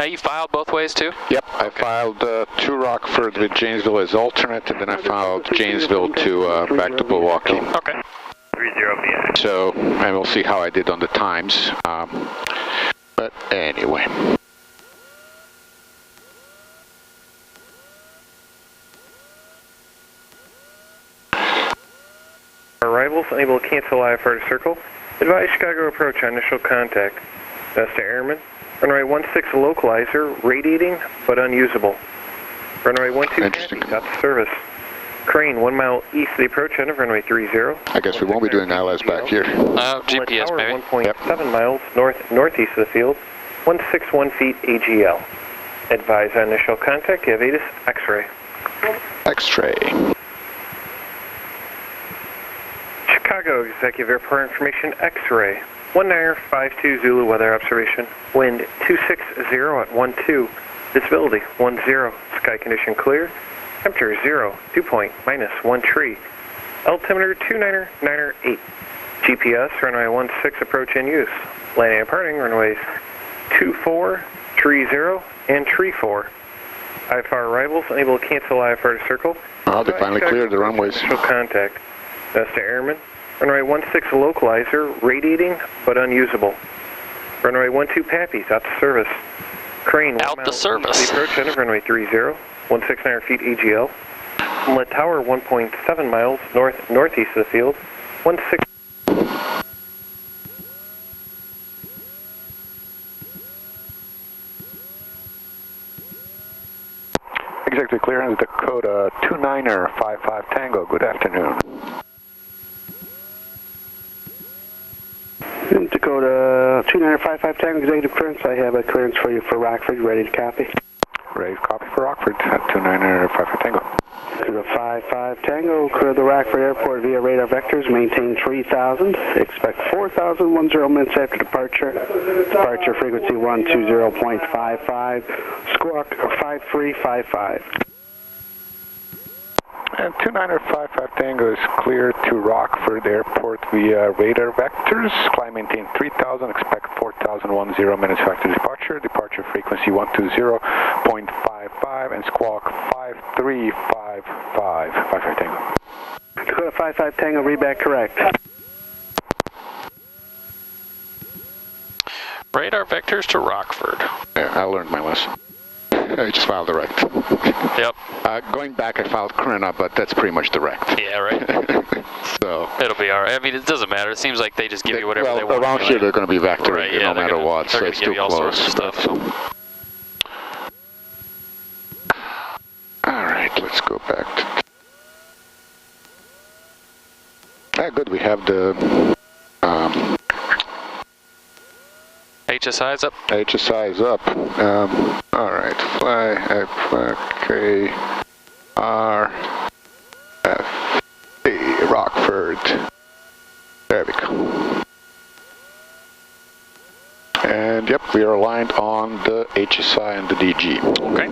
You filed both ways too? Yep, I filed to Rockford with Janesville as alternate, and then I filed Janesville to back to Milwaukee. Okay. 30 So, and we'll see how I did on the times. But anyway. Arrivals unable to cancel IFR to circle. Advise Chicago approach on initial contact. Vesta Airman. Runway 16 localizer, radiating but unusable. Runway 12 out to service. Crane 1 mile east of the approach end of runway 30. I guess we won't be doing ILS back here. GPS tower, maybe. 1.7 miles northeast of the field. 161 feet AGL. Advise on initial contact. You have ATIS X-ray. X-ray. Chicago Executive Airport Information X-ray. 1952 Zulu weather observation. Wind 260 at 12. Visibility 10. Sky condition clear. Temperature 0. Dew point -1 tree. Altimeter 29908. GPS runway 16 approach in use. Landing and departing runways 24, 30, and 34. IFR arrivals unable to cancel IFR to circle. Oh, they finally cleared the runways. Initial contact. Vesta Airman. Runway 16 localizer, radiating but unusable. Runway 12 Pappies out to service. Crane out to service. The approach end of runway 30, 169 feet AGL. Inlet tower 1.7 miles northeast of the field. 16. Executive clearance, Dakota 29er55 Tango. Good afternoon. Dakota 2955 Tango, executive clearance. I have a clearance for you for Rockford. Ready to copy? Ready to copy for Rockford at 29er55 Tango. Dakota 55 Tango, clear the Rockford Airport via radar vectors. Maintain 3000. Expect 4000 10 minutes after departure. Departure frequency 120.55. Squawk 5355. And 29er55 Tango is clear to Rockford Airport via radar vectors. Climb maintain 3000, expect 4010 minutes after departure. Departure frequency 120.55 and squawk 5355. 55 Tango. Dakota 55 Tango, read back correct. Radar vectors to Rockford. Yeah, I learned my lesson. I just filed direct. Yep. Going back, I filed Corona, but that's pretty much direct. Yeah, right. So it'll be alright. I mean, it doesn't matter. It seems like they just give you whatever they want. Around here, they're going to be vectoring right, yeah, no matter what, so it's too close. Stuff, so. All right, let's go back to. Good. We have the. HSI is up. HSI is up. All right, fly KRFD Rockford. There we go. And yep, we are aligned on the HSI and the DG. Okay.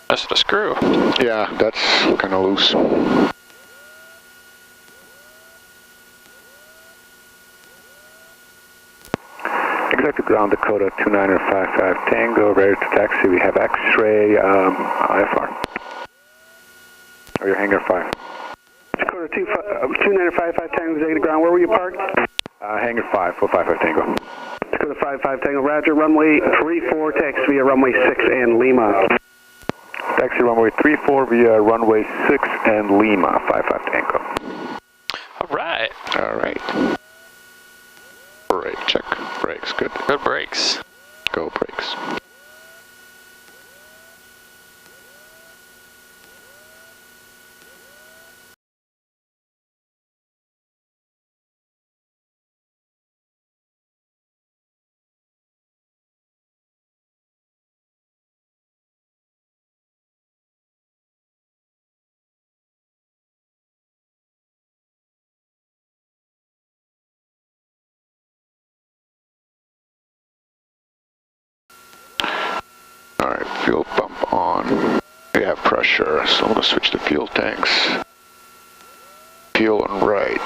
That's the screw. Yeah, that's kind of loose. Executive ground Dakota 29er55 Tango, ready to taxi. We have X-ray IFR. Or your hangar 5. Dakota 29er55 Tango, executive ground. Where were you parked? Hangar 5, 455 Tango. Dakota 55 Tango, roger. Runway 34, taxi via runway 6 and Lima. Taxi runway 34 via runway 6 and Lima, 55 Tango. Alright. Alright. Brake check. Brakes, good. Good brakes. Go brakes. Alright, fuel pump on. We have pressure, so I'm going to switch to fuel tanks. Fuel on right.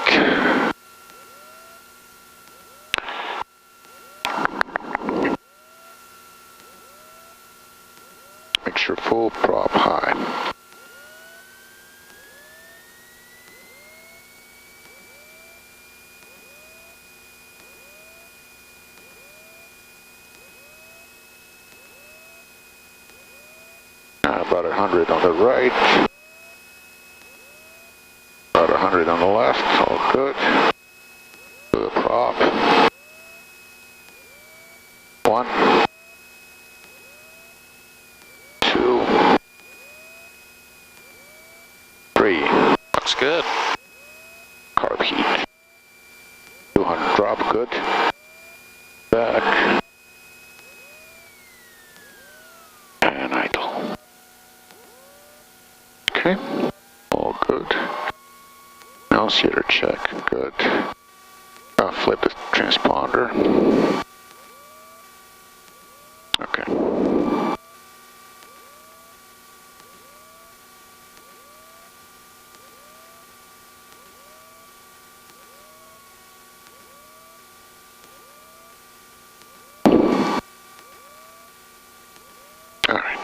Make sure full prop high. About 100 on the right. About 100 on the left. All good. To the prop. 1, 2, 3. Looks good. Carb heat. 200 drop, good. Back. And idle. Okay. All good. Now seater check. Good. I'll flip the transponder. Okay. All right.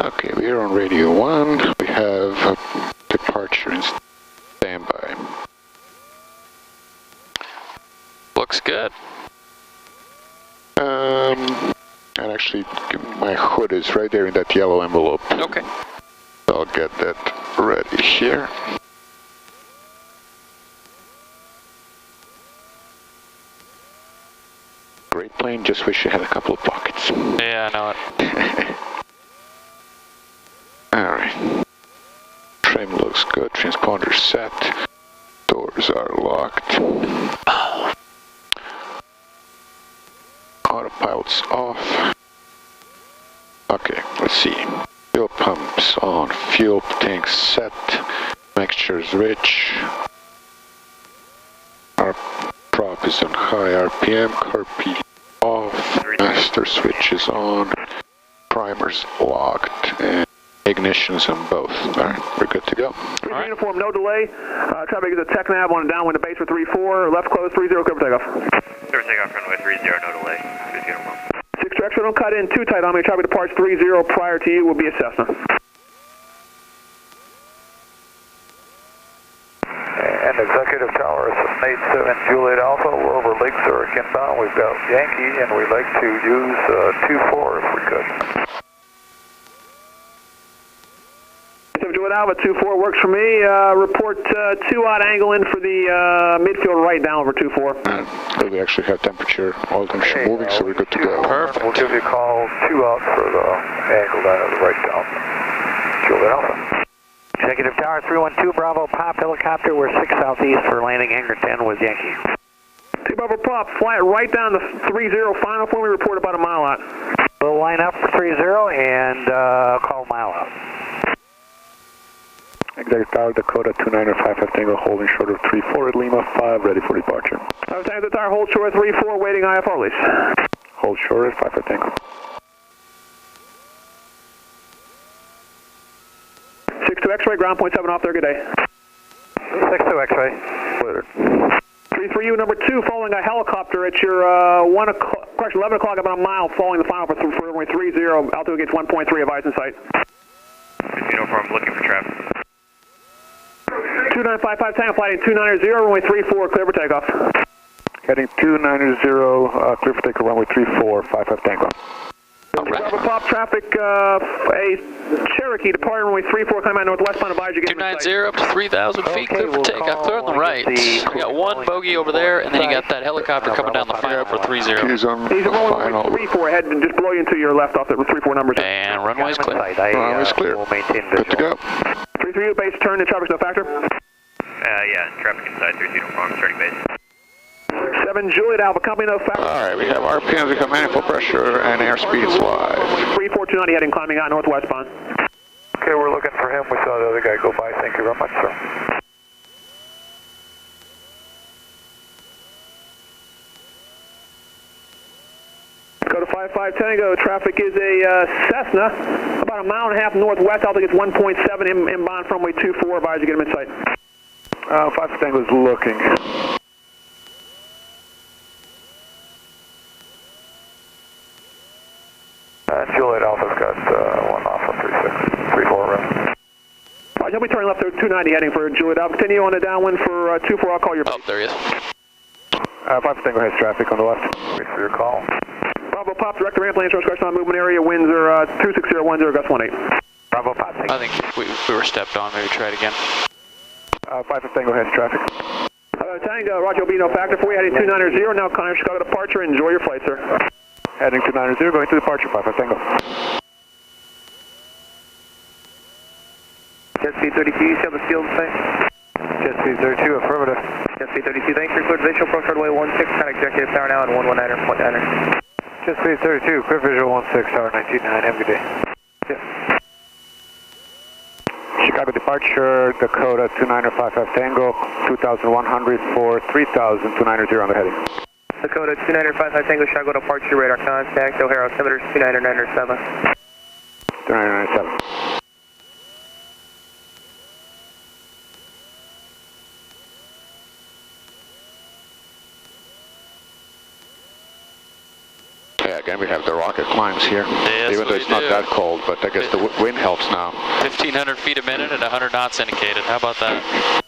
Okay, we are on radio 1. We have a departure in standby. Looks good. And actually, my hood is right there in that yellow envelope. Okay. I'll get that ready here. Great plane, just wish you had a couple of pockets. Yeah, I know it. Alright. Trim looks good, transponder set. Doors are locked. Autopilot's off. Okay, let's see. Fuel pumps on, fuel tank set. Mixture's rich. Our prop is on high RPM, carb off. Master switch is on. Primer's locked. And ignition's on both. Alright, we're good to go. Right. Uniform, no delay. Traffic is a tech nav on a downwind to base for 3-4. Left close, 30, clear for takeoff. Clear for takeoff, runway 30, no delay. 6 uniform. 6 to extra, don't cut in too tight on me. Traffic departs 30 prior to you will be a Cessna. And Executive Tower, 87 Juliet Alpha, we're over Lake Zurich inbound. We've got Yankee, and we'd like to use 2-4 if we could. Juliet Alpha, 2-4 works for me. Report 2-odd angle in for the midfield right down over 2-4. We actually have temperature, all temperature moving, so we're good to go. Perfect. We'll give you a call 2 out for the angle down at the right down. Juliet Alpha. Executive Tower 312 Bravo Pop helicopter, we're 6 southeast for landing hangar 10 with Yankee. 2 Bravo Pop, fly it right down to 30 final for me, report about a mile out. We'll line up for 30 and call mile out. Executive Tower, Dakota 2955 Tango, holding short of 34 at Lima 5, ready for departure. Tango Tower, hold short 34, waiting IFR release. Hold short at 5 Tango. 62 X-ray, ground point 7 off there, good day. 62 X-ray. Later. 33U number 2, following a helicopter at your 11 o'clock, about a mile, following the final for runway 30, altitude gauge 1.3, advise in sight. Uniform, looking for traffic. 2955 Tango, flighting 290, runway 34, clear for takeoff. Heading 290, clear for takeoff, runway 34, 55 Tango. Bravo Pop, traffic, a Cherokee departing runway 34, coming out northwestbound, advise you get 290 up to 3,000 feet, clear for takeoff. Clear on the right. We got one bogey over there, and then you got that helicopter coming down the final for 30. He's on He's rolling final. 34 ahead and just blow you into your left off the 34 numbers. And runway's clear. Runway's clear. We'll maintain Good to go. 33U base turn, the traffic's no factor. Yeah, traffic inside 30 uniform, starting base. 7 Juliet Alpha, company no factor. Alright, we have RPMs, we got manifold pressure, and airspeed's live. 34290 heading, climbing out northwestbound. Okay, we're looking for him. We saw the other guy go by. Thank you very much, sir. Go to 55 Tango, traffic is a Cessna, about a mile and a half northwest, altitude gets 1.7, inbound from runway 24, advise you get him in sight. 5 Tango is looking. Juliet Alpha's got 1 off of 34 room. Roger, he'll be turning left to 290 heading for Juliet Alpha. Continue on the downwind for 24, I'll call your base. Oh, there he is. 5 Tango has traffic on the left. Wait for your call. Bravo Pop, director ramp lane, source correction on movement area, winds are 26010, gust 18. Bravo Pop, I think we were stepped on. Maybe try it again. 5 Tango has traffic. Tango, Roger, will be no factor for you, heading 290, now Connor, Chicago departure, enjoy your flight, sir. Heading 290, going to departure, 5 Tango. Jet speed 32, you see on the field site? Jet speed 32, affirmative. Jet speed 32, thanks for cleared visual, approach runway 16, kind of executive tower now, and 119er, point 9er. Jet speed 32, clear visual 16, tower 199, have a good day. Yeah. Chicago departure, Dakota 2955 Tango, 2100 for 3000, 290 on the heading. Dakota 2955 Tango, Chicago departure, radar contact, O'Hare altimeter 2997. 2997. Yeah, again, we have the rocket climbs here. Yes, even though it's not that cold, but I guess the wind helps now. 1,500 feet a minute and 100 knots indicated. How about that?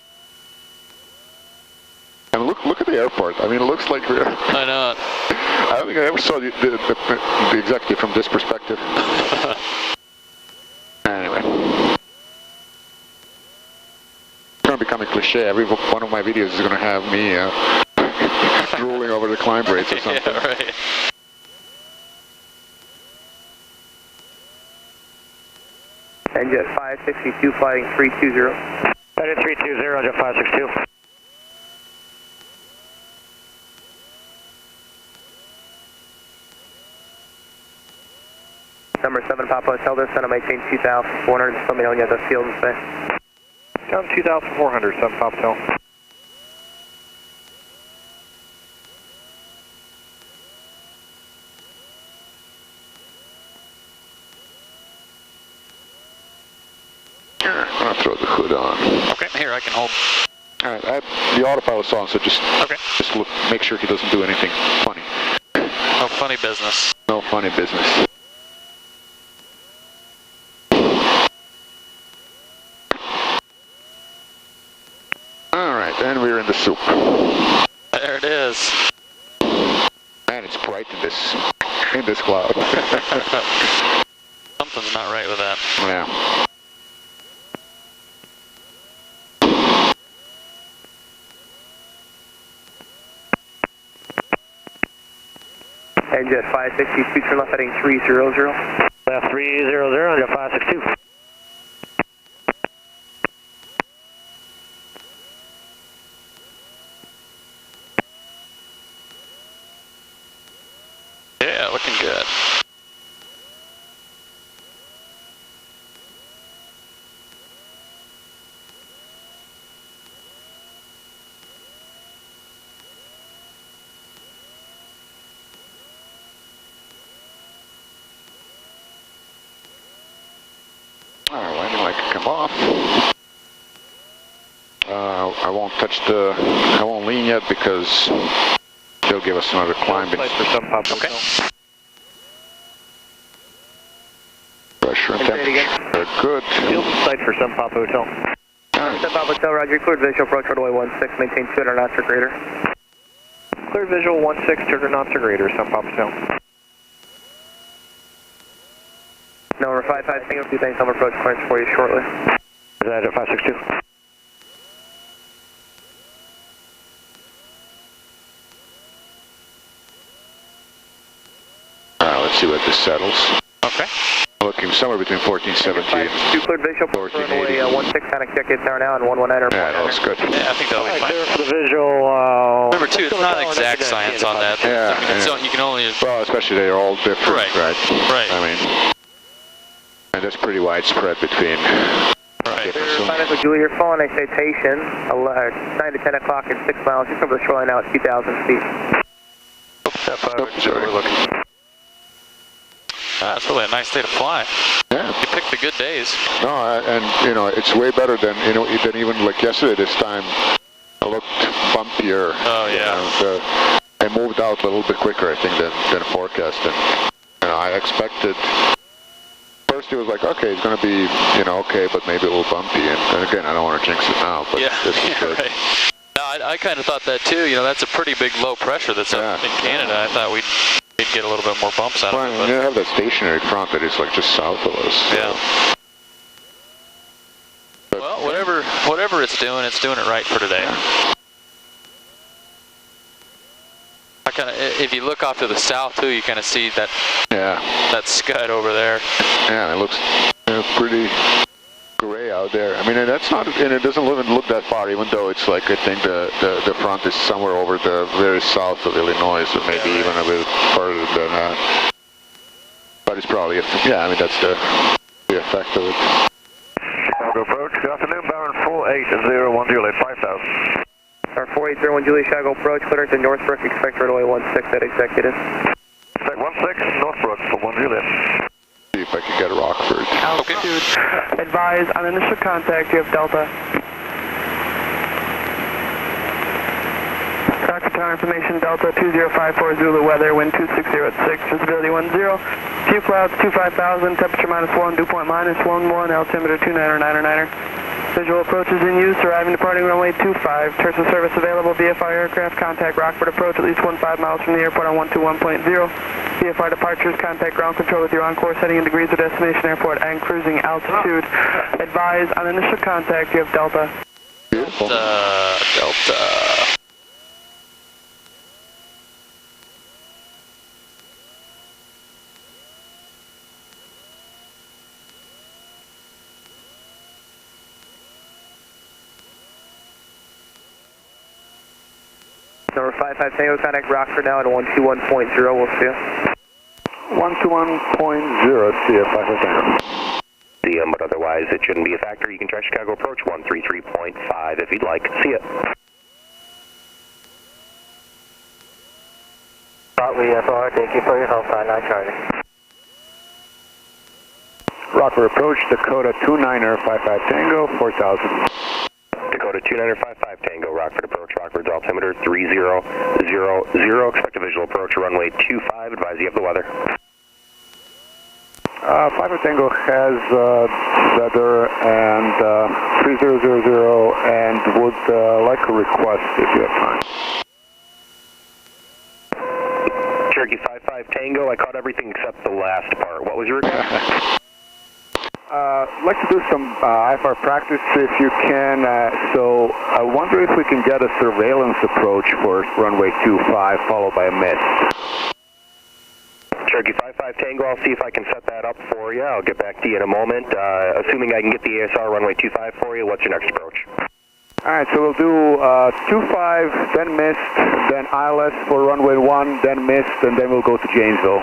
And look at the airport. I mean, it looks like we're... I know. I don't think I ever saw the executive from this perspective. Anyway. It's going to become a cliche. Every one of my videos is going to have me drooling over the climb rates or something. Yeah, right. And jet 562, flying 320. Headed 320, jet 562. Number 7, Papa Hotel, this center, maintain 2,400, just let me know when you have the field in space. Down 2400, 7 Papa Hotel. I'm going to throw the hood on. Okay, here, I can hold. All right, the autopilot's on, so just look, make sure he doesn't do anything funny. No funny business. No funny business. All right, and we're in the soup. There it is. Man, it's bright in this cloud. Something's not right with that. Yeah. And jet 562, turn left heading 300. Left 300, jet 562. Yeah, looking good. All right, landing light can come off. I won't lean yet because they'll give us another climb. For some Papa Okay. Hotel. Pressure and temperature. They're good. Field in sight for some Papa Hotel. Step Papa Hotel, Roger, cleared visual, approach runway 16, maintain 200 knots or greater. Clear visual 16, 200 knots or greater, some Papa Hotel. Number 55, single 2, thanks, I'll approach points for you shortly. Jet 562. Let's see what this settles. Okay. Looking somewhere between 1470 and 2 cleared visual, approach runway 16, kind of executive tower now, and 119er. yeah, that looks good. Yeah, I think that'll be fine. Clear for the visual. Remember, too, it's not exact science on that. Yeah, I mean, it's, you can only... Well, especially they're all different, Right. I mean, and that's pretty widespread between. Right. Final Julie, you're following a citation, 9 to 10 o'clock at 6 miles, just over the shoreline now at 2,000 feet. Oops, sorry. It's really a nice day to fly. Yeah. You picked the good days. No, and you know, it's way better than, you know, than even like yesterday this time. It looked bumpier. Oh, yeah. I moved out a little bit quicker, I think, than forecast. And you know, I expected, first it was like, okay, it's going to be, you know, okay, but maybe a little bumpy. And again, I don't want to jinx it now, but this is good. Right. No, I kind of thought that too. You know, that's a pretty big low pressure that's up in Canada. I thought we'd get a little bit more bumps out of it. Well, you have that stationary front that is like just south of us. So. Yeah. But, well, whatever it's doing it right for today. I kind of, if you look off to the south too, you kind of see that that scud over there. Yeah, it looks pretty gray out there. I mean, and that's not, and it doesn't even look that far, even though it's like, I think the front is somewhere over the very south of Illinois, so maybe even a bit further than that. But it's probably, I mean, that's the effect of it. Chicago approach, good afternoon, Baron 4801 Juliet 5000. Baron 4801 Juliet, Chicago approach, clearance in Northbrook, expect runway 16 at executive. Expect 16, Northbrook for 1 Juliet. See if I can get Rockford. Altitude. Advise on initial contact, you have Delta. Rocket tower information, Delta 2054 Zulu weather, wind 260 at 6, visibility 10. Few clouds 25,000, temperature -1, dew point -11, altimeter 2909er. Visual approaches in use, arriving departing runway 25. Terms of service available, VFR aircraft, contact Rockford approach at least 15 miles from the airport on 121.0. VFR departures, contact ground control with your on-course heading in degrees of destination airport and cruising altitude. Advise on initial contact, you have Delta. Beautiful. Delta. Number 55 Tango, contact Rockford now at 121.0, we'll see you. 121.0, see you, 55 Tango. But otherwise it shouldn't be a factor. You can try Chicago approach 133.5 if you'd like. See ya. IFR, thank you for your help, 59 Charlie. Rockford approach, Dakota 29er 55 Tango, 4000. Dakota 29er 55 Tango, Rockford approach, Rockford's altimeter 3000, expect a visual approach, runway 25, advise you of the weather. 55 Tango has weather and 3000 and would like a request if you have time. Cherokee 55 Tango, I caught everything except the last part. What was your request? I'd like to do some IFR practice if you can, so I wonder if we can get a surveillance approach for runway 25 followed by a mist. Cherokee 55 Tango, I'll see if I can set that up for you. I'll get back to you in a moment. Assuming I can get the ASR runway 25 for you, what's your next approach? Alright, so we'll do 25, then mist, then ILS for runway 1, then mist, and then we'll go to Janesville.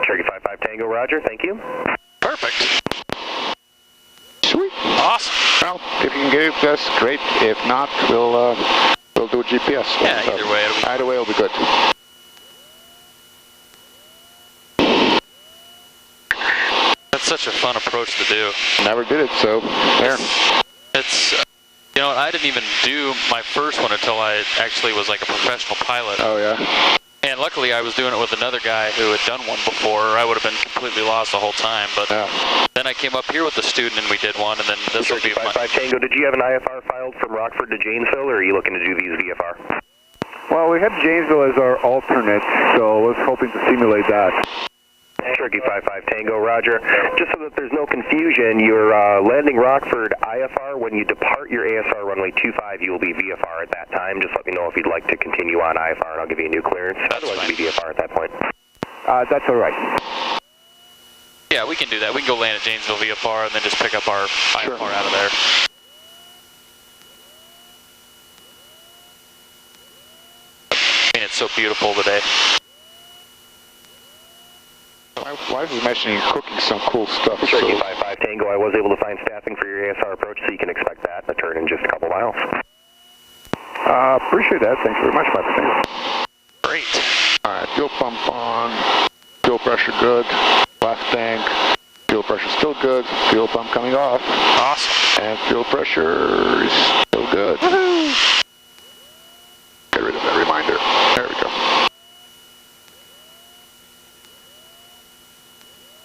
Cherokee 55 Tango, roger, thank you. Perfect. Sweet. Awesome. Well, if you can get us, great. If not, we'll do GPS. Yeah, either way it'll be good. That's such a fun approach to do. Never did it, so there. It's you know, I didn't even do my first one until I actually was like a professional pilot. Oh, yeah? And luckily I was doing it with another guy who had done one before, or I would have been completely lost the whole time. But then I came up here with the student and we did one, and then this will be fun. 55 Tango, did you have an IFR filed from Rockford to Janesville, or are you looking to do these VFR? Well, we had Janesville as our alternate, so I was hoping to simulate that. Cherokee 55 Tango, roger. Just so that there's no confusion, you're landing Rockford IFR. When you depart your ASR runway 25, you will be VFR at that time. Just let me know if you'd like to continue on IFR, and I'll give you a new clearance. Otherwise, you'll be VFR at that point. That's all right. Yeah, we can do that. We can go land at Janesville VFR and then just pick up our IFR out of there. I mean, it's so beautiful today. My wife was mentioning cooking some cool stuff. Cherokee 55 Tango, I was able to find staffing for your ASR approach, so you can expect that in a turn in just a couple miles. Appreciate that. Thanks very much, Papa. Great. Alright, fuel pump on, fuel pressure good, left tank, fuel pressure still good, fuel pump coming off. Awesome. And fuel pressure is still good. Woohoo! Get rid of that reminder. There we go.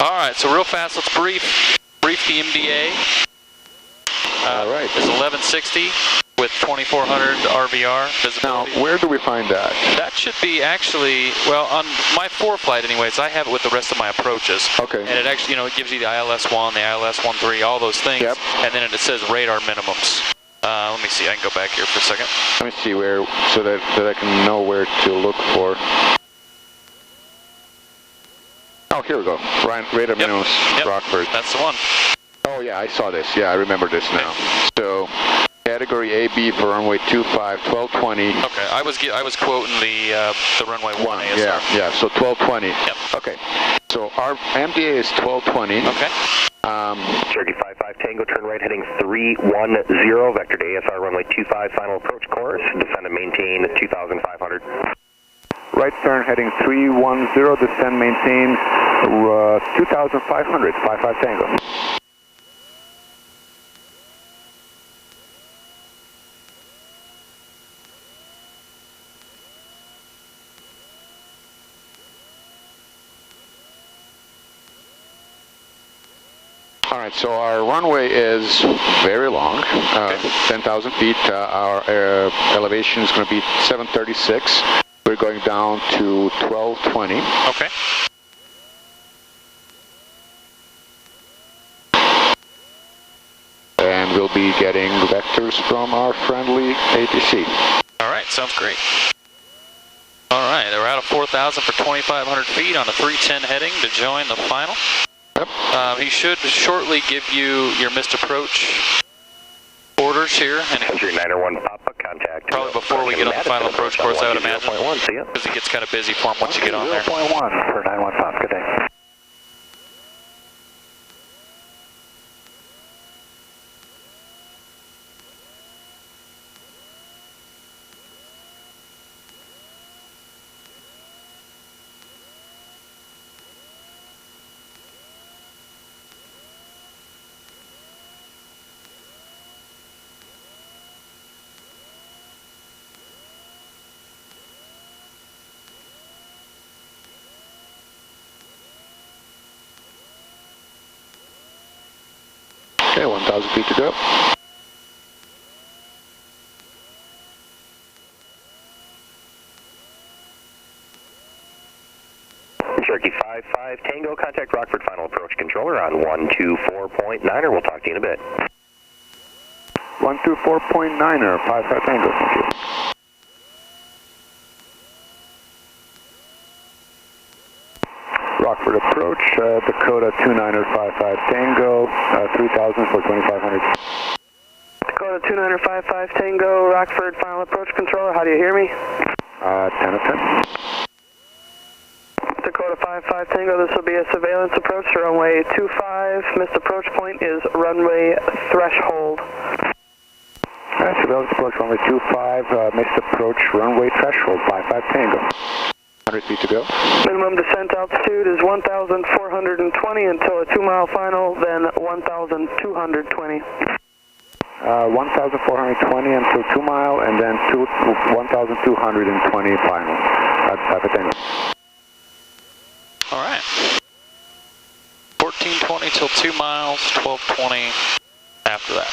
Alright, so real fast, let's brief the MDA. Alright. It's 1160 with 2400 RVR visibility. Now, where do we find that? That should be actually, well, on my 4 flight anyways, I have it with the rest of my approaches. Okay. And it actually, it gives you the ILS1, the ILS13, all those things. Yep. And then it says radar minimums. Let me see, I can go back here for a second. Let me see where, so that I can know where to look for. Oh, here we go. Radar minimums, Rockford. That's the one. Oh yeah, I saw this. Yeah, I remember this now. So, category AB for runway 25, 1220. Okay, I was quoting the runway 1 ASR. Yeah, so 1220. Yep. Okay, so our MDA is 1220. Okay. Cherokee 55 Tango, turn right heading 310, vector to ASR runway 25, final approach course, descend and maintain 2,500. Right turn heading 310, descend, maintain 2,500, 55 Tango. Alright, so our runway is very long, 10,000 feet. Our elevation is going to be 736. We're going down to 1220. Okay. And we'll be getting vectors from our friendly ATC. Alright, sounds great. Alright, they're out of 4,000 for 2,500 feet on a 310 heading to join the final. Yep. He should shortly give you your missed approach orders here. And Country 901 Papa, contact. Probably before we get on the final approach course, I would imagine. 0.1, see ya. Because it gets kind of busy for him once you get on there. 0.1 for 91 Pop, good day. Okay, 1,000 feet to go. Cherokee 55 Tango, contact Rockford final approach controller on 124.9er. We'll talk to you in a bit. 124.9er, 55 Tango, thank you. Rockford approach, Dakota 2955 Tango, 3,000 for 2,500. Dakota 2955 Tango, Rockford final approach controller, how do you hear me? 10 of 10. Dakota 55 Tango, this will be a surveillance approach to runway 25. Missed approach point is runway threshold. Surveillance approach runway 25, missed approach runway threshold, 55 Tango. 100 feet to go. Minimum descent altitude is 1,420 until a 2-mile final, then 1,220. 1,420 until 2 mile, and then 1,220 final. That's 55 Tango. All right. 1420 till 2 miles, 1220 after that.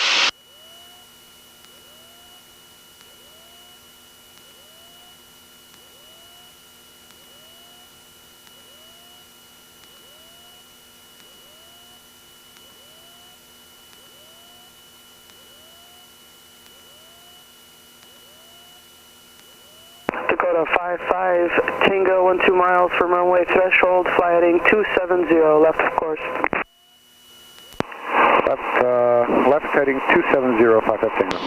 Dakota 55 Tango, 12 miles from runway threshold, fly heading 270, left of course. Left heading 270, 55 Tango.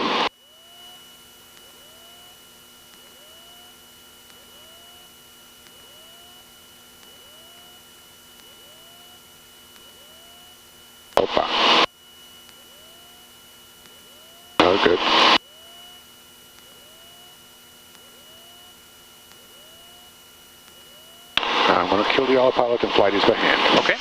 Opa. Oh, good. I'm going to kill the autopilot and fly this by hand. Okay.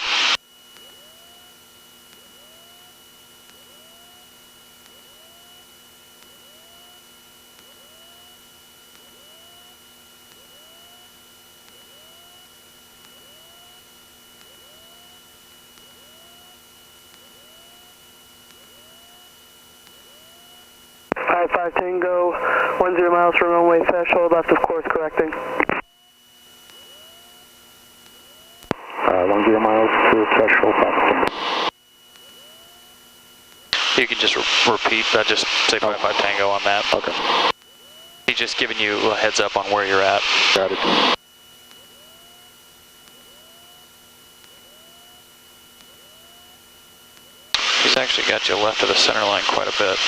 Five Tango, 10 miles from runway threshold, left of course correcting. 10 miles to threshold, 5 Tango. You can just repeat that, just say 55 Tango on that. Okay. He's just giving you a heads up on where you're at. Got it. He's actually got you left of the center line quite a bit.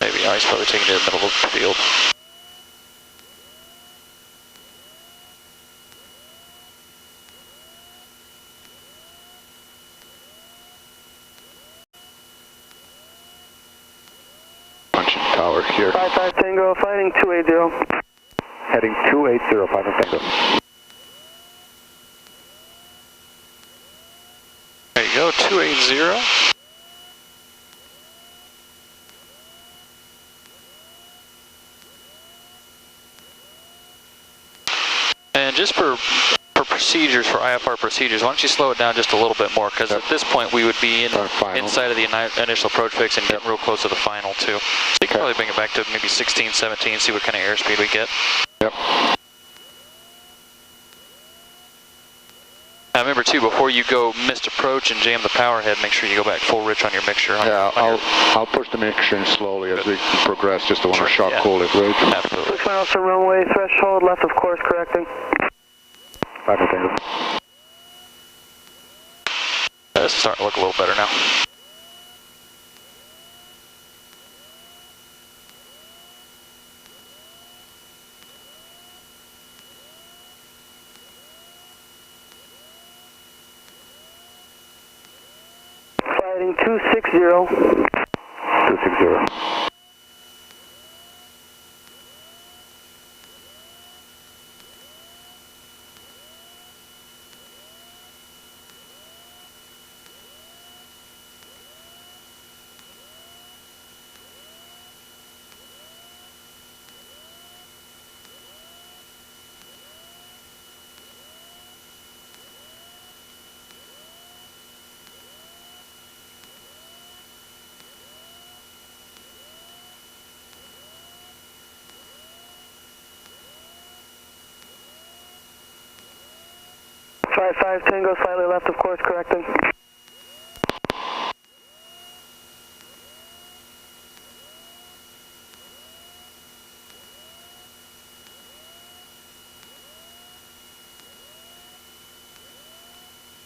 Maybe, oh, he's probably taking you to the middle of the field. Punching tower here. 55 Tango, fighting 280. Heading 280, 5 Tango. There you go, 280. And just for procedures, for IFR procedures, why don't you slow it down just a little bit more, because at this point we would be inside of the initial approach fix and getting real close to the final too. So you can probably bring it back to maybe 16, 17, see what kind of airspeed we get. Yep. Now remember too, before you go missed approach and jam the power head, make sure you go back full rich on your mixture. I'll push the mixture in slowly as we progress, just to want to shock cool it, right? Absolutely. 6 miles from runway threshold, left of course correcting. 5 Tango. It's starting to look a little better now. Fighting 260. 260. Five Tango, slightly left of course correcting.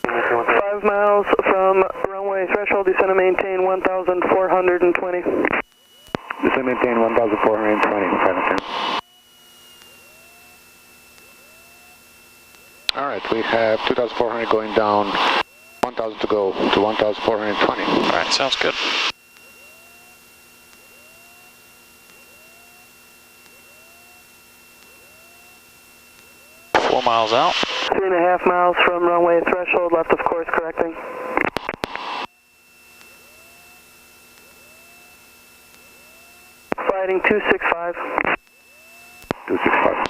Five miles from runway threshold, descend and maintain 1,420. Descend and maintain 1,420, 5 Tango. Alright, we have 2,400 going down, 1,000 to go to 1,420. Alright, sounds good. Four miles out. 3.5 miles from runway threshold, left of course correcting. Fighting 265. 265.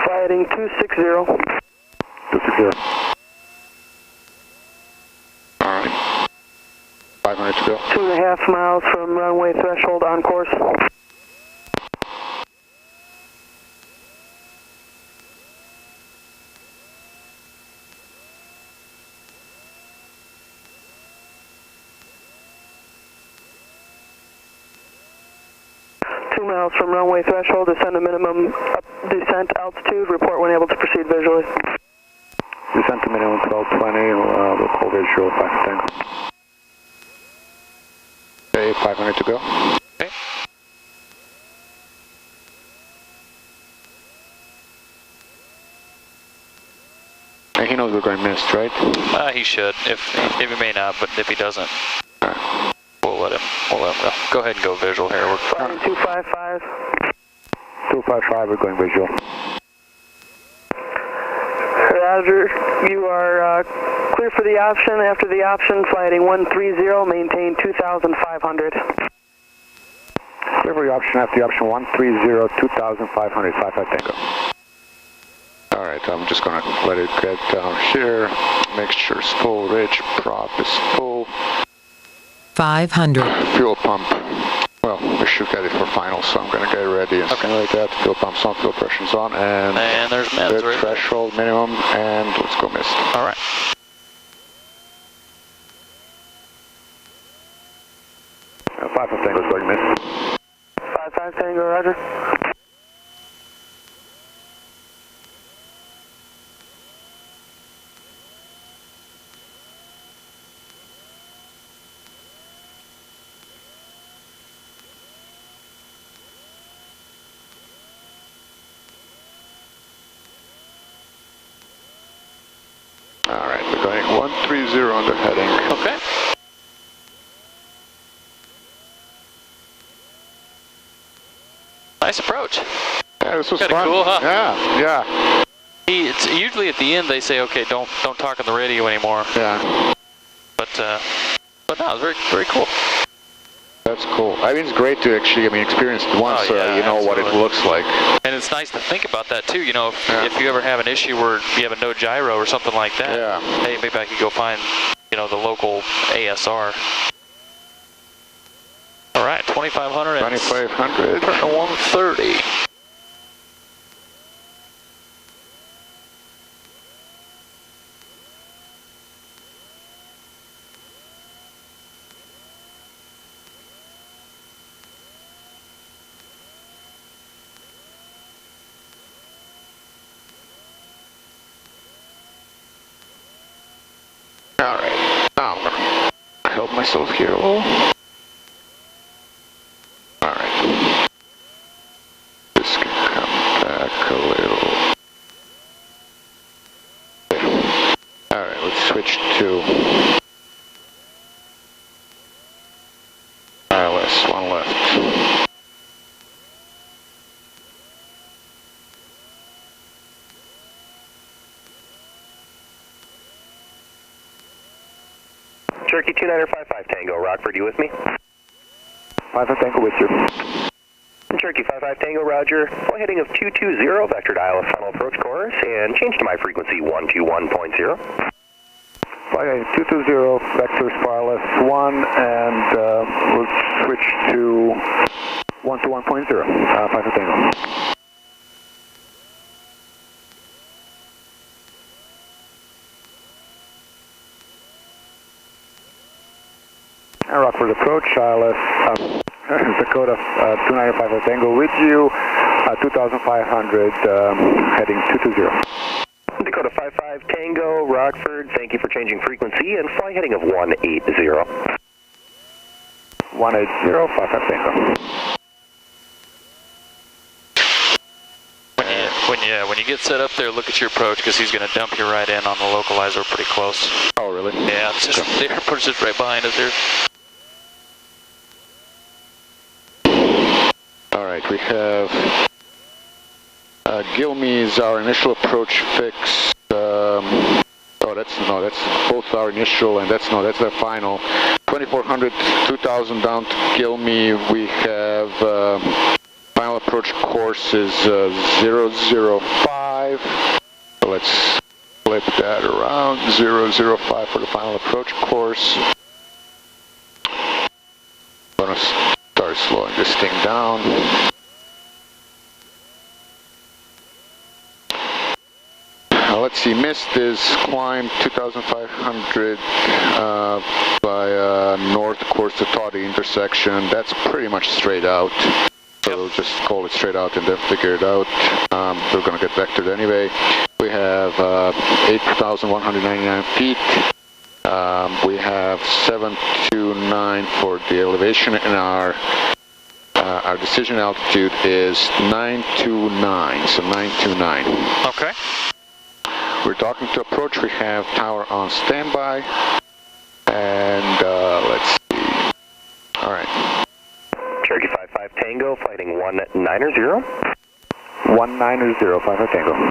Fighting 260. 260. Alright. 500 to go. 2.5 miles from runway threshold on course. Miles from runway threshold, descend a minimum descent altitude, report when able to proceed visually. Descent to minimum 1220, we'll call visual 5 Tango. Okay, 500 to go. Okay. He knows we're going missed, right? He should. If he may not, but if he doesn't, we'll let him go. Go ahead and go visual here. We're 255. 255, we're going visual. Roger, you are clear for the option. After the option, fly heading 130, maintain 2,500. Clear for the option after the option 130, 2,500, 55 Tango. Alright, I'm just gonna let it get down here. Make sure it's full, ridge, prop is full. 500. Fuel pump. Well, we should get it for final, so I'm gonna get ready and something like that. Fuel pump's on, fuel pressure's on, and there's meds, right? Threshold minimum, and let's go missed. Alright. Uh, 55 Tango's going missed. 55 Tango, roger. Alright, we're going 130 on the heading. Okay. Nice approach. Yeah, this was Kinda fun. cool, huh? Yeah. It's usually at the end they say, okay, don't talk on the radio anymore. Yeah. But no, it was very, very cool. That's cool. I mean, it's great to actually, experience it once, Oh, yeah, you know what it absolutely. looks like. And it's nice to think about that too, if you ever have an issue where you have a no gyro or something like that. Yeah. Hey, maybe I could go find, the local ASR. All right, 2,500. 2,500. Turn to 130. Alright, now I'm gonna help myself here a little. Alright. This can come back a little. Okay. Alright, let's switch to ILS1 left. Cherokee 2955 Tango, Rockford, you with me? 55 Tango with you. Cherokee 55 Tango, Roger. Flight heading of 220, vector to ILS final approach course, and change to my frequency 121.0. Flight heading 220, vectors for ILS1, and we'll switch to 121.0, 55 Tango. And Rockford approach, ILS, Dakota 295 Tango with you, 2,500, heading 220. Dakota 55 Tango, Rockford, thank you for changing frequency, and flight heading of 180. 180, 55 Tango. When you get set up there, look at your approach because he's going to dump you right in on the localizer pretty close. Oh, really? Yeah, it's just, the airport's just right behind us here. Alright, we have Gilmy is our initial approach fix. That's both our initial and that's their final. 2,400, 2,000 down to Gilmy. We have final approach course is 005. So let's flip that around. 005 for the final approach course. I'm gonna start slowing this thing down. Let's see, missed is climb 2,500 by north course to Toddy intersection. That's pretty much straight out. So we'll just call it straight out and then figure it out. We're going to get vectored anyway. We have 8,199 feet. We have 729 for the elevation, and our decision altitude is 929, so 929. Okay. we're talking to approach, we have tower on standby. And let's see. All right. Cherokee 55 Tango, flighting 190. 190, 55 Tango.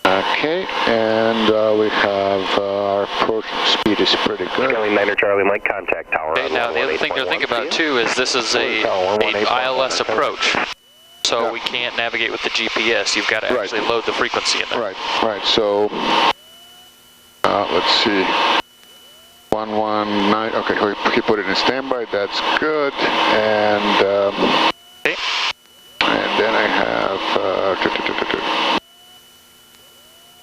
Okay, and we have our approach speed is pretty good. Charlie 9 Charlie Mike, contact tower. Okay, now the other thing to think about too is this is a ILS approach. So we can't navigate with the GPS. You've got to actually load the frequency in there. Right. So let's see. 119. Okay, we put it in standby. That's good. And and then I have.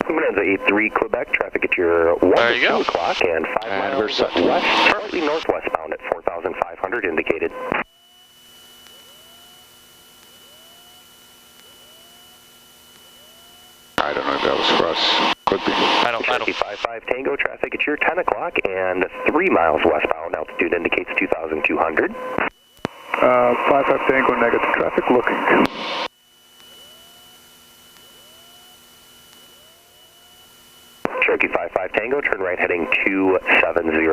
Bonanza 83 Quebec, traffic at your 1 to 2 o'clock and 5 miles west, slightly northwestbound at 4,500 indicated. I don't know if that was for us. Could be. I don't. 55 Tango, traffic at your 10 o'clock and 3 miles westbound, altitude indicates 2,200. 55 Tango, negative traffic, looking. Cherokee 55 Tango, turn right heading 270.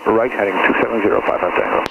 Right heading 270, 55 Tango.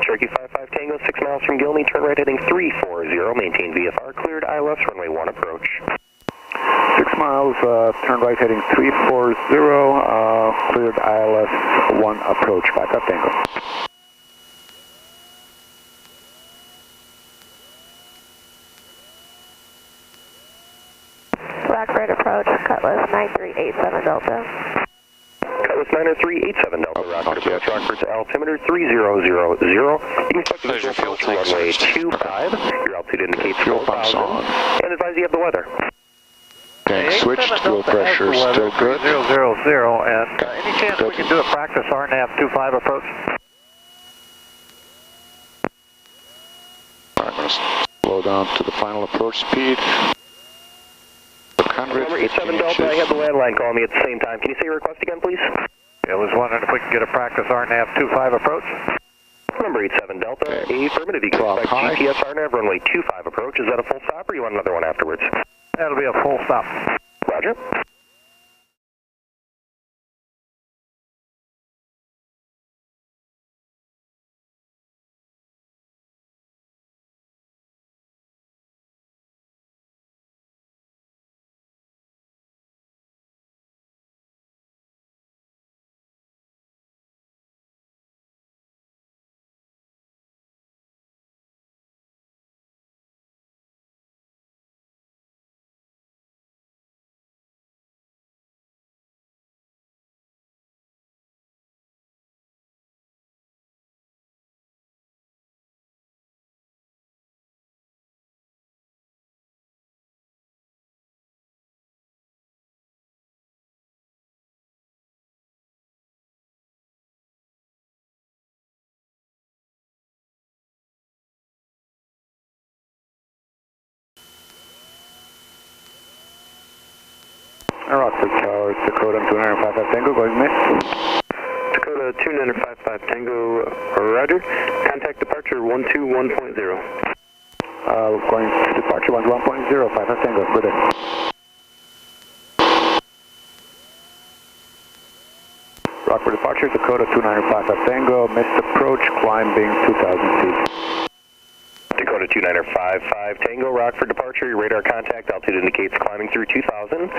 Cherokee 55 Tango, 6 miles from Gilney, turn right heading 340, maintain VFR, cleared ILS, runway 1 approach. 6 miles, turn right heading 340, cleared ILS 1 approach, 55 Tango. Blackbird approach, Cutlass 9387 Delta. Cutlass 9387 Delta, Rockford approach, Rockford to altimeter 3000. You can expect the visual approach to runway 25. Your altitude indicates 4,000. And advise you have the weather. Tank switched, fuel pressure still good. 000, and any chance we can do a practice RNAV22 approach? I'm going to slow down to the final approach speed. Number 87 Delta, I have the landline calling me at the same time. Can you say your request again, please? I was wondering if we can get a practice RNAV25 approach. Number 87 Delta, affirmative. You can expect GPS RNAV runway 25 approach. Is that a full stop or you want another one afterwards? That'll be a full stop. Roger. Rockford Tower, Dakota 255 Tango, going mid. Dakota 2955 Tango, roger. Contact departure 121.0. Going to departure 121.0, 55 Tango, good day. Rockford departure, Dakota 2955 Tango, missed approach, climbing 2,000 feet. Dakota 2955 Tango, Rockford departure, your radar contact, altitude indicates climbing through 2,000.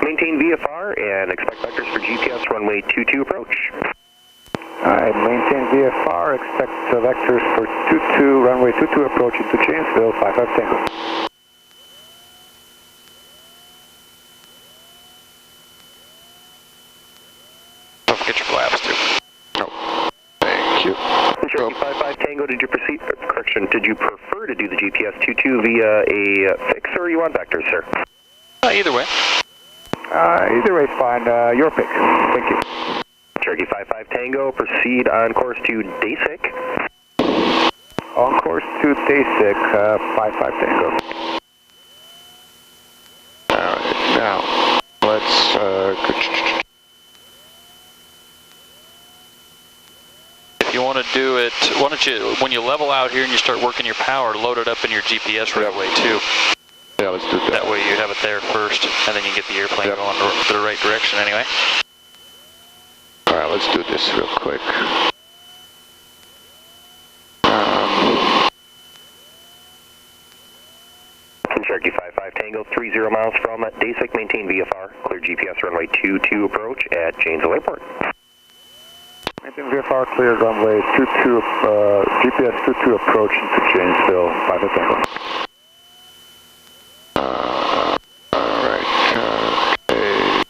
Maintain VFR and expect vectors for GPS runway 22 approach. Maintain VFR, expect vectors for 22, runway 22 approach into Janesville, 55 Tango. Cherokee 55 Tango, did you proceed, did you prefer to do the GPS 22 via a fix or you want vectors, sir? Either way. Either way's fine. Your pick. Thank you. Cherokee 55 Tango, proceed on course to Dasik. On course to Dasik, 55 Tango. Alright, now, let's, If you want to do it, why don't you, when you level out here and you start working your power, load it up in your GPS runway too. yeah, let's do that. That way you have it there first, and then you get the airplane going the right direction anyway. Alright, let's do this real quick. Cherokee 55 Tango, 30 miles from Dasik, maintain VFR, clear GPS runway 22 approach at Janesville Airport. Maintain VFR, clear runway 22, GPS 22 approach into Janesville, 55 Tango. Alright, okay.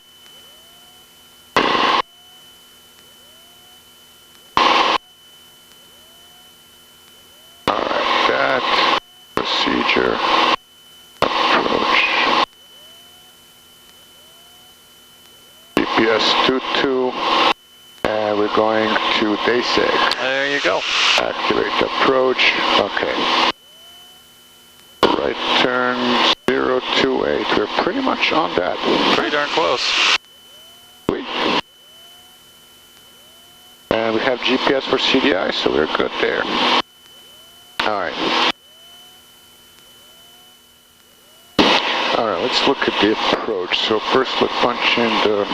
Alright, that procedure approach. GPS 22, and we're going to Dasik. There you go. Activate approach, okay. Right turn 028, we're pretty much on that. Pretty darn close. Sweet. And we have GPS for CDI, so we're good there. Alright. Alright, let's look at the approach. So first let's punch in the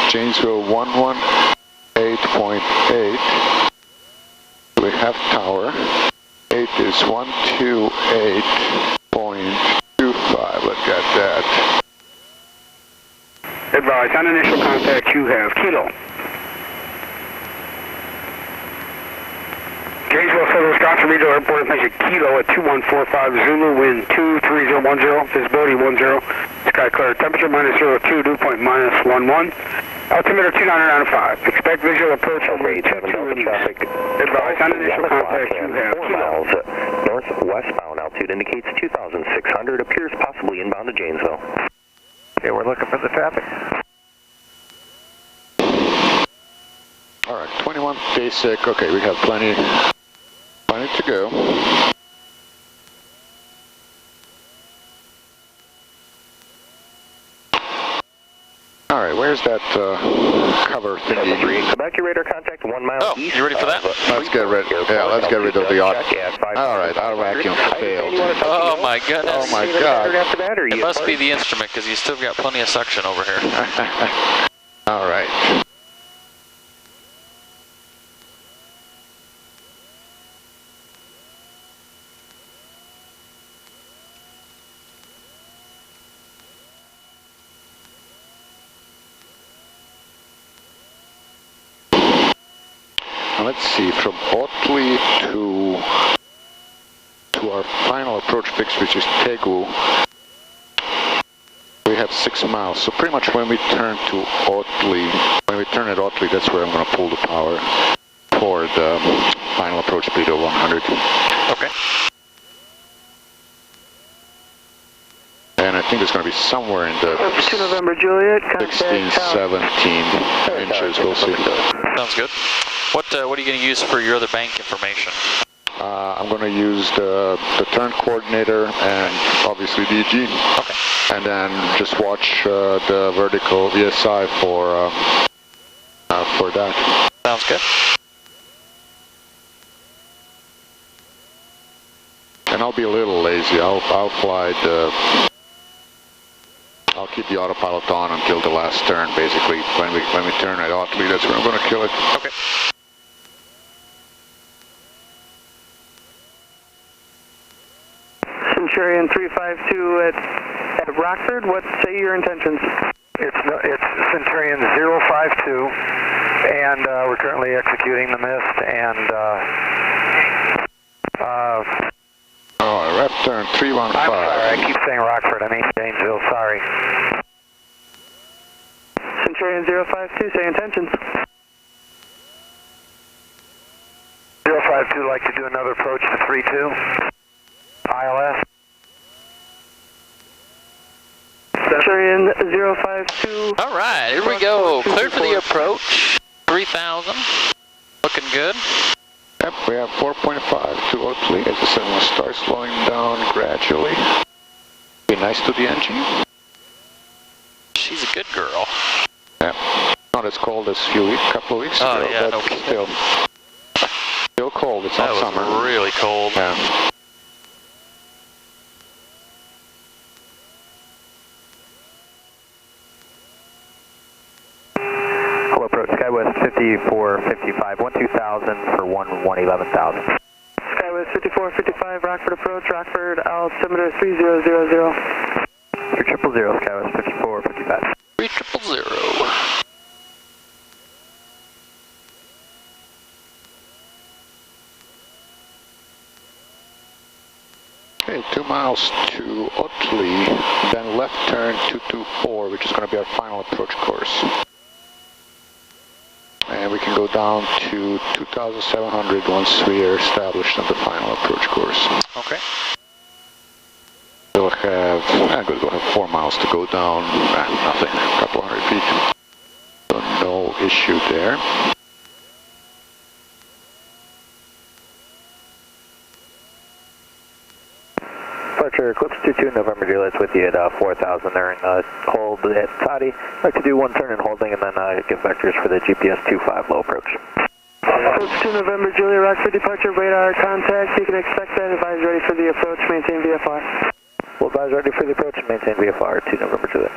Janesville 118.8. We have tower. 8 is 128.25. Look at that. Advise, on initial contact you have Kilo. Janesville Civil Wisconsin Regional Airport, information Kilo at 2145 Zulu, wind 23010, visibility 10, sky clear, temperature -02, dew point -11, altimeter 2995. Expect visual approach on way 22 in traffic. Advise, on initial contact you have 4 miles northwestbound, altitude indicates 2,600, appears possibly inbound to Janesville. Okay, we're looking for the traffic. Alright, 21 Dasik. Okay, we have plenty to go. Alright, where's that cover thingy? Quebec, your radar contact 1 mile east. You ready for that? Let's get rid of the auto. Alright, our vacuum failed. Oh my goodness. Oh my god. It must be the instrument, because you still got plenty of suction over here. Alright. Let's see, from Otley to our final approach fix, which is Tegu, we have 6 miles. So pretty much when we turn to Otley, that's where I'm going to pull the power for the final approach speed of 100. Okay. And I think it's going to be somewhere in the 2 November Juliet, 16, 17 inches, we'll see. Sounds good. What are you going to use for your other bank information? I'm going to use the turn coordinator and obviously DG. Okay. And then just watch the vertical VSI for that. Sounds good. And I'll be a little lazy. I'll fly I'll keep the autopilot on until the last turn, basically. When we turn at Otley, that's where I'm going to kill it. Okay. Centurion 352 at Rockford, what say your intentions? It's Centurion 052, and we're currently executing the mist, and left turn 315. I'm sorry, I keep saying Rockford, I mean Janesville, sorry. Centurion 052, say intentions. 052 like to do another approach to 32. ILS. Centurion 052. All right, here we go. Cleared for the approach. 3,000. Looking good. Yep, we have 4.5 to Oakley. As I said, we'll start slowing down gradually. Be nice to the engine. She's a good girl. Yep. Not as cold as a couple of weeks ago, yeah, but no kidding. still cold. It's That not was summer. really cold. Yeah. Hello, approach SkyWest 5455, 12,000 for 11,000. SkyWest 5455, Rockford approach, Rockford, altimeter 3000. 3000, SkyWest 5455. 3000. Okay, 2 miles to Otley, then left turn 224, which is going to be our final approach course. And we can go down to 2,700 once we are established on the final approach course. Okay. We'll have 4 miles to go down, nothing, a couple hundred feet. So no issue there. Departure Eclipse 22 November Juliet's with you at 4,000 there and hold at Toddy. I'd like to do one turn and holding and then give vectors for the GPS 25 low approach. Eclipse 2 November Juliet, Rockford departure, radar contact. You can expect that. Advise ready for the approach, maintain VFR. We'll advise ready for the approach and maintain VFR 2 November Juliet.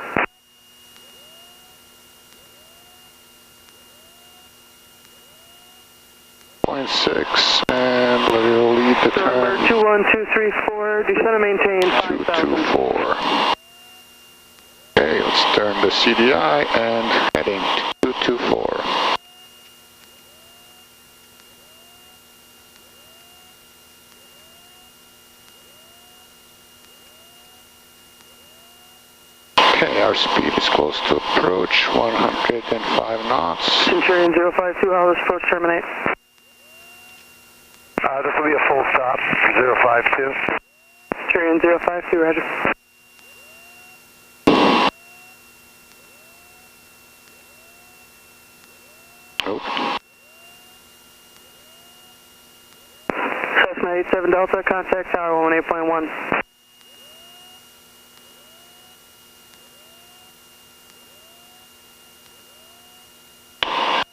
.6, and we'll lead the turn. Number 21234, descend and maintain 5,000. 224. Okay, let's turn the CDI and heading 224. Okay, our speed is close to approach, 105 knots. Centurion 052, how does approach terminate? This will be a full stop, 052. Centurion 052, roger. Nope. Cessna 87 Delta, contact tower 118.1.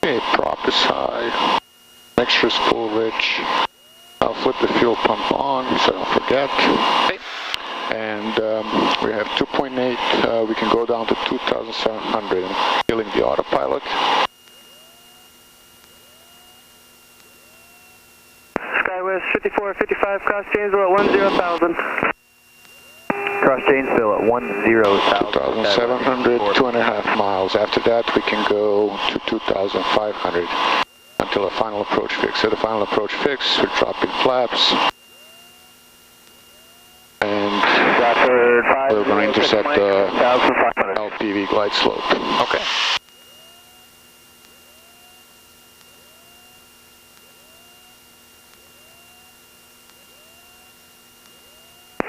Okay, prop is high. Mixture's full rich. I'll flip the fuel pump on so I don't forget. Okay. And we have 2.8. We can go down to 2,700 and killing the autopilot. SkyWest 5455, cross Janesville at 10,000. Cross Janesville at 10,000. 2,700, 2.5 miles. After that, we can go to 2,500 until a final approach fix. At the final approach fix, we're dropping flaps. And we're going to intercept the LPV glide slope. Okay.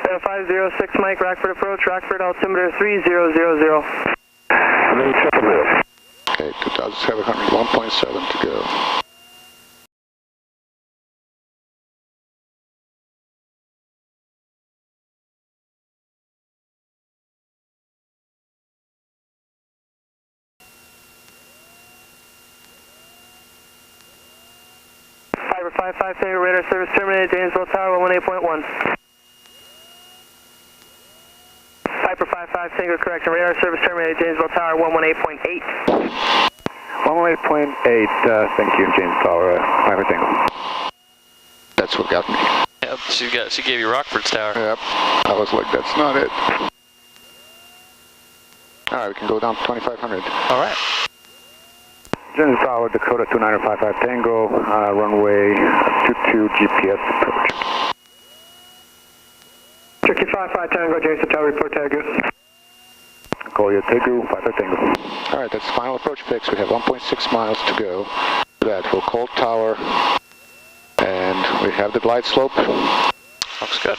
Air 506 Mike, Rockford approach, Rockford altimeter 3000. Okay, 2,700, 1.7 to go. Fiber 55, Tango radar service terminated, Janesville Tower 118.1. Piper 55, Tango correction, radar service terminated, Janesville Tower 118.8. 118.8, thank you, James Tower, Piper Tango. That's what got me. Yep, she gave you Rockford's tower. Yep, I was like, that's not it. Alright, we can go down to 2,500. All right. James Tower, Dakota 2955 Tango, runway 22 GPS approach. Turkey 55 Tango, Jason Tower, report Tango. Call you Tegu, Piper Tango. Alright, that's the final approach fix. We have 1.6 miles to go. For that, we'll call tower and We have the glide slope. Looks good.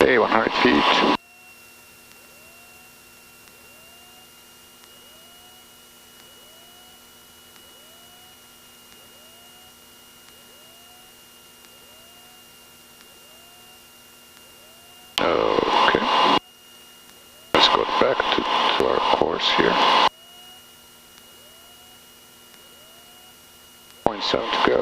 Okay, 100 feet. Okay. Let's go back to our course here. 0.7 to go.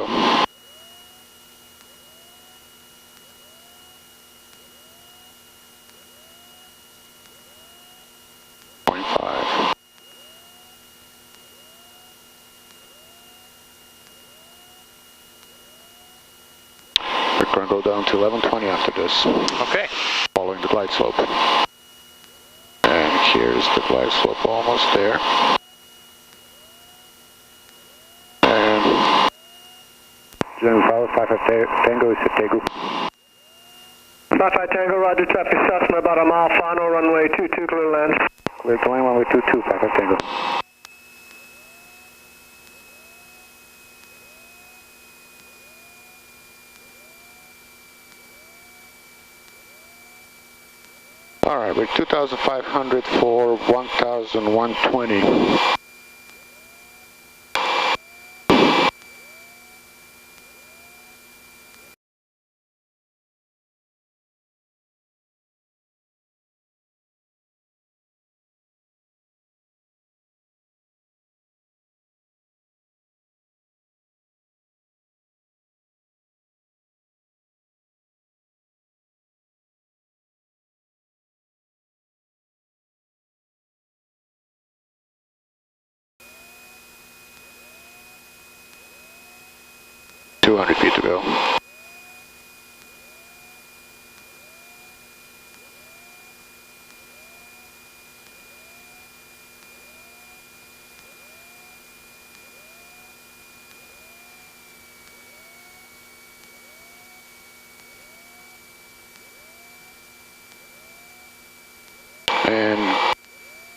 We're going to go down to 1120 after this. Okay. Following the glide slope. And here's the glide slope almost there. And... Zone 55 Tango is at Daegu. 55 Tango, roger, traffic Cessna, about a mile final, runway 22, clear land. Clear to land, runway 22, 55 Tango. Alright, we're 2,500 for 1,120. Feet to go. And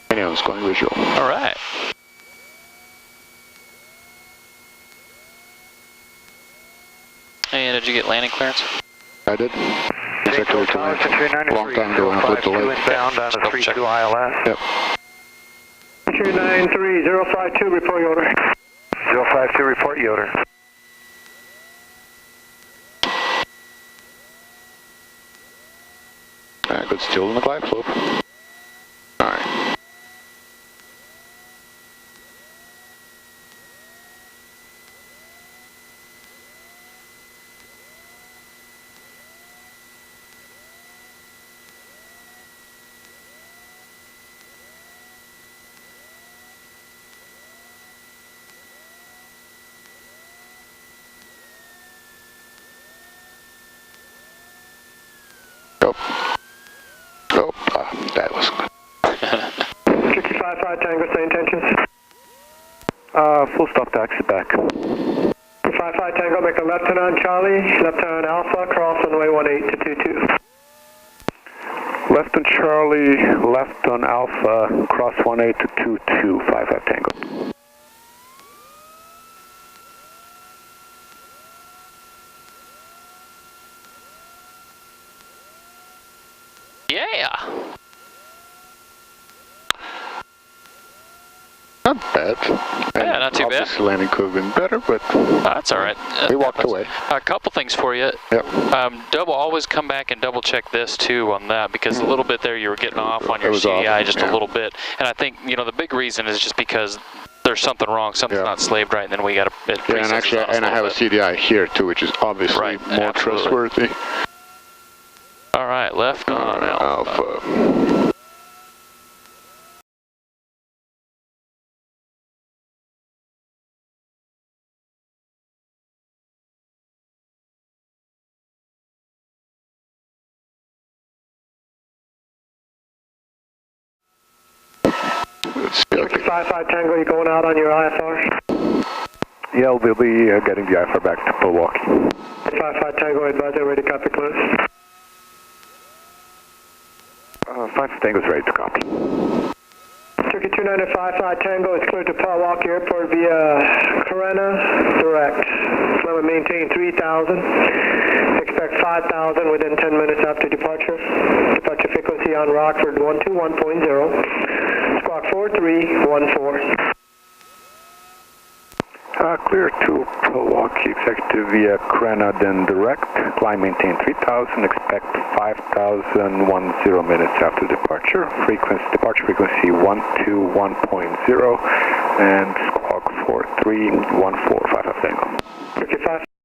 anyone's going visual. All right. And did you get landing clearance? I did. Exactly to land. Long time ago when I flipped the lake. Inbound on the 32 ILS. Yep. 293-052, report Yoder. 052, report Yoder. Good, still in the glide slope. Alright. That was good. 55 Tango, same intentions. Full stop taxi back. 55 Tango, make a left turn on Charlie, left turn on Alpha, cross on the way 18 to 22. Left on Charlie, left on Alpha, cross 18 to 22, 55 Tango. Yeah. Not bad. Yeah, not too bad. Obviously landing could have been better, but that's all right. We walked away. A couple things for you. Yep. Always come back and double check this too on that, because a little bit there you were getting off on your CDI just a little bit, and I think the big reason is just because there's something wrong, something's not slaved right, and then we got to. Yeah, and actually, I have a CDI here too, which is obviously more trustworthy. All right, left on Alpha. Turkey 55 Tango, you going out on your IFR? Yeah, we'll be getting the IFR back to Milwaukee. 55 Tango, advisor, ready to copy, close. 5 Tango's ready to copy. Turkey 295 Tango is cleared to KPWK Airport via Karana direct. Runway maintain 3000. Expect 5000 within 10 minutes after departure. Departure frequency on Rockford 121.0. Squawk 4314. Clear to KPWK Executive via Grenada direct. Climb maintain 3000. Expect 5010 minutes after departure. Departure frequency 121.0 and squawk 4314. 55 Tango. 55.